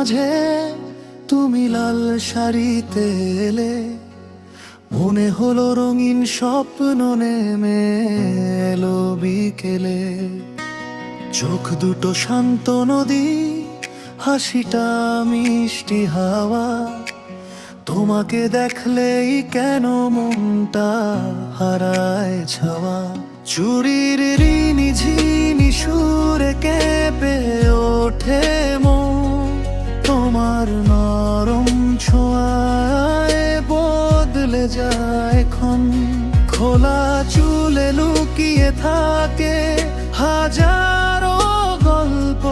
মাঝে তুমি লাল শাড়িতে এলে, মনে হলো রঙিন স্বপ্ন নেমে এলো বিকেলে। চোখ দুটো শান্ত নদী, হাসিটা মিষ্টি হাওয়া, তোমাকে দেখলেই কেন মনটা হারায় ছাওয়া। চুরির ঋণী ঝিনি সুরে কেঁপে ওঠে মন, তোমার নরম ছোঁয়ায় বদলে যায় ক্ষণ। খোলা চুলে লুকিয়ে থাকে হাজারো গল্প,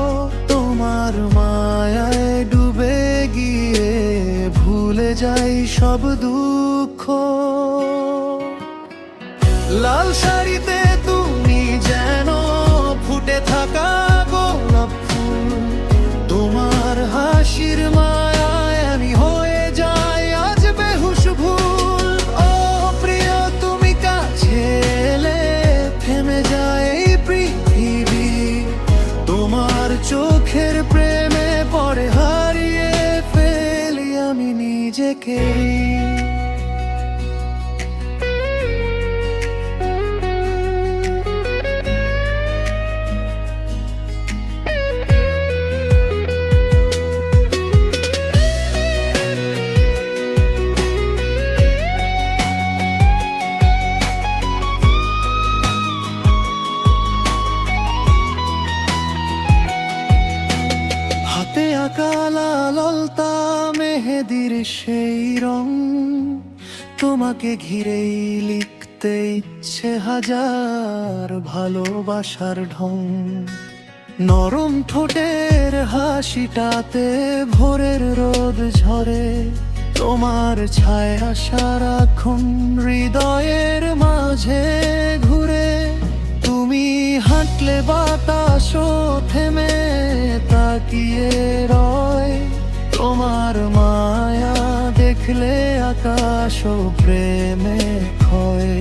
তোমার মায়ায় ডুবে গিয়ে ভুলে যাই সব দুঃখ। লাল শাড়িতে তুমি যেন ফুটে থাকা গোলাপ ফুল, তোমার হাসির মায়ায় আমি হয়ে যাই আজ বেহুশ ভুল। ও প্রিয় তুমি কাছে এলে থেমে যায় এই পৃথিবী, তোমার চোখের প্রেমে পড়ে হারিয়ে ফেলি আমি নিজেকে। হাতে আঁকা লাল অলতা মেহেদির সেই রং, তোমাকে ঘিরেই লিখতে ইচ্ছে হাজার ভালোবাসার ঢং। নরম ঠোঁটের হাসিটাতে ভোরের রোদ ঝরে, তোমার ছায়া সারাক্ষণ হৃদয়ের মাঝে ঘুরে। তুমি হাঁটলে বাতাসও থেমে তাকিয়ে রয়, তোমার মায়া দেখলে আকাশও প্রেমে ক্ষয়।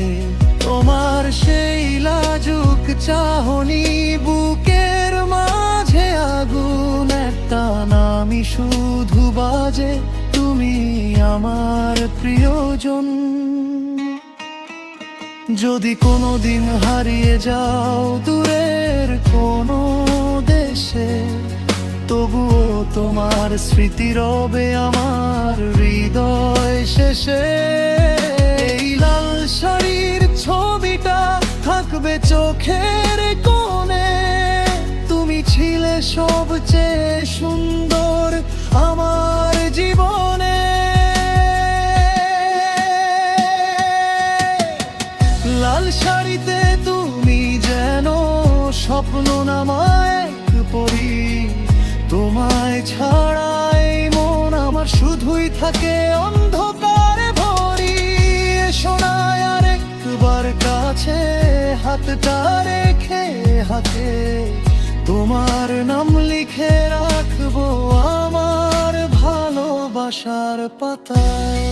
তোমার সেই লাজুক চাহনি বুকের মাঝে আগুন একটা নামই শুধু বাজে, তুমি আমার প্রিয়জন। যদি কোনোদিন হারিয়ে যাও দূরের কোনো দেশে, তবুও তোমার স্মৃতি রবে আমার হৃদয় শেষে। এই লাল শাড়ির ছবিটা থাকবে চোখের কোণে, তুমি ছিলে সবচেয়ে সুন্দর আমার জীবনে। লাল শাড়িতে তুমি যেন স্বপ্ন নামায় পড়ি, তোমায় ছাড়াই মন আমার শুধুই থাকে অন্ধকারে ভরি। শোনায় আর একবার কাছে হাতটা রেখে হাতে, তোমার নাম লিখে রাখবো আমার ভালোবাসার পাতায়।